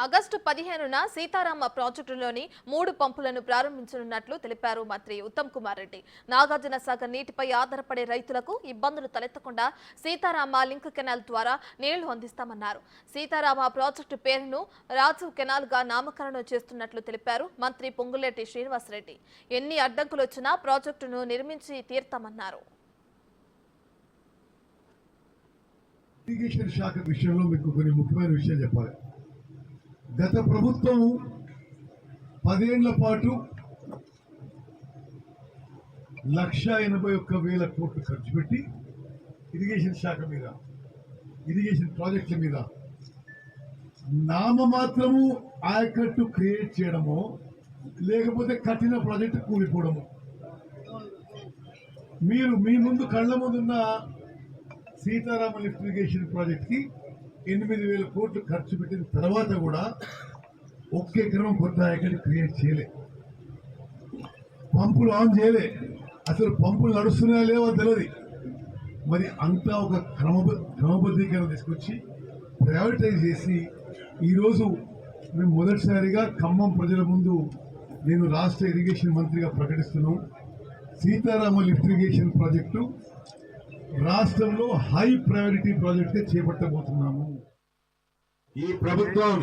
August 15న Sitarama ప్రాజెక్టులోని 3 పంపులను ప్రారంభించనున్నట్లు తెలిపారు మంత్రి ఉత్తమ్ కుమార్ రెడ్డి. నాగార్జున సాగర్ నీటిపై ఆధారపడే రైతులకు ఇబ్బందులు తలెత్తకుండా సీతారామ లింక్ కెనాల్ ద్వారా నీళ్లు అందిస్తామన్నారు. సీతారామ ప్రాజెక్టు పేరును రాజు కెనాల్ గా నామకరణం చేస్తున్నట్లు తెలిపారు మంత్రి పొంగులేటి శ్రీనివాసరెడ్డి. ఎన్ని అడ్డంకులు వచ్చినా ప్రాజెక్టును నిర్మించి తీర్తామన్నారు. ఇరిగేషన్ శాఖ విషయంలో మీకు కొన్ని ముఖ్యమైన విషయాలు చెప్పాలి. గత ప్రభుత్వం 10 ఏళ్ల పాటు 1,81,000 కోట్లు ఖర్చు పెట్టి ఇరిగేషన్ శాఖ మీద, ఇరిగేషన్ ప్రాజెక్టుల మీద నామమాత్రము ఆయకట్టు క్రియేట్ చేయడమో లేకపోతే కట్టిన ప్రాజెక్టు కూలిపోవడము. మీరు మీ ముందు కళ్ళ ముందున్న సీతారామ లిఫ్ట్ ఇరిగేషన్ ప్రాజెక్ట్ కి 8,000 కోట్లు ఖర్చు పెట్టిన తర్వాత కూడా ఒక్క ఎకరం కొత్త ఆయకట్టు క్రియేట్ చేయలే, పంపులు ఆన్ చేయలే, అసలు పంపులు నడుస్తున్నాయో లేవో తెలియదు. మరి అంతా ఒక క్రమబద్ధీకరణ తీసుకొచ్చి ప్రైవేటైజ్ చేసి ఈరోజు మేము మొదటిసారిగా ఖమ్మం ప్రజల ముందు నేను రాష్ట్ర ఇరిగేషన్ మంత్రిగా ప్రకటిస్తున్నాం. సీతారామ లిఫ్ట్ ఇరిగేషన్ ప్రాజెక్టు రాష్ట్రంలో హై ప్రయారిటీ ప్రాజెక్ట్ చేపట్టబోతున్నాము. ఈ ప్రభుత్వం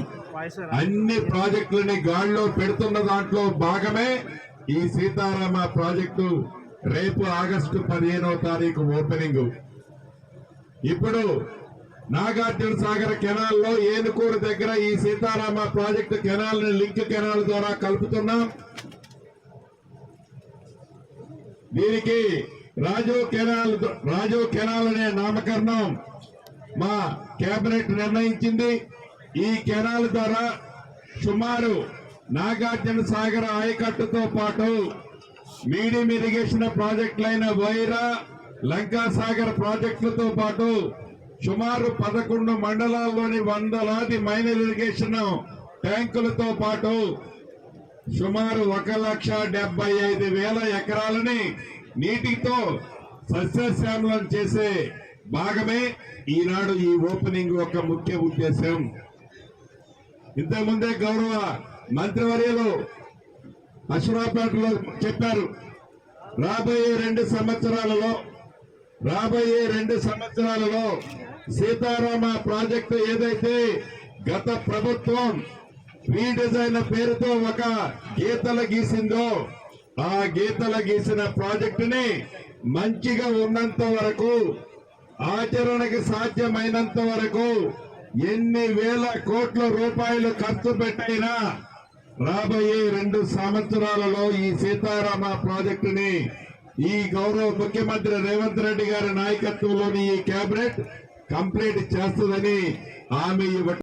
అన్ని ప్రాజెక్టులని గాడిలో పెడుతున్న దాంట్లో భాగమే ఈ సీతారామ ప్రాజెక్టు. రేపు ఆగస్టు 15వ తారీఖు ఓపెనింగ్. ఇప్పుడు నాగార్జున సాగర్ కెనాల్లో ఏనుకూరు దగ్గర ఈ సీతారామ ప్రాజెక్టు కెనాల్ ని లింక్ కెనాల్ ద్వారా కలుపుతున్నాం. దీనికి రాజు కెనాల్ అనే నామకరణం మా కేబినెట్ నిర్ణయించింది. ఈ కెనాల్ ద్వారా సుమారు నాగార్జున సాగర్ ఆయకట్టుతో పాటు మీడియం ఇరిగేషన్ ప్రాజెక్టులైన వైరా, లంకా సాగర్ ప్రాజెక్టులతో పాటు సుమారు 11 మండలాల్లోని వందలాది మైనర్ ఇరిగేషన్ ట్యాంకులతో పాటు సుమారు 1,75,000 ఎకరాలని నీటితో సస్యశ్యామలం చేసే భాగమే ఈనాడు ఈ ఓపెనింగ్ ఒక ముఖ్య ఉద్దేశం. ఇంతకుముందే గౌరవ మంత్రివర్యులు అశ్వరాపేటలో చెప్పారు, రాబోయే 2 సంవత్సరాలలో సీతారామ ప్రాజెక్టు ఏదైతే గత ప్రభుత్వం రీడిజైన్ పేరుతో ఒక గీతలు గీసిందో ఆ గీతలు గీసిన ప్రాజెక్టుని మంచిగా ఉన్నంత వరకు, ఆచరణకి సాధ్యమైనంత వరకు ఎన్ని వేల కోట్ల రూపాయలు ఖర్చు పెట్టైనా రాబోయే 2 సంవత్సరాలలో ఈ సీతారామ ప్రాజెక్టుని ఈ గౌరవ ముఖ్యమంత్రి రేవంత్ రెడ్డి గారి నాయకత్వంలోని ఈ కేబినెట్ కంప్లీట్ చేస్తుందని హామీ ఇవ్వటం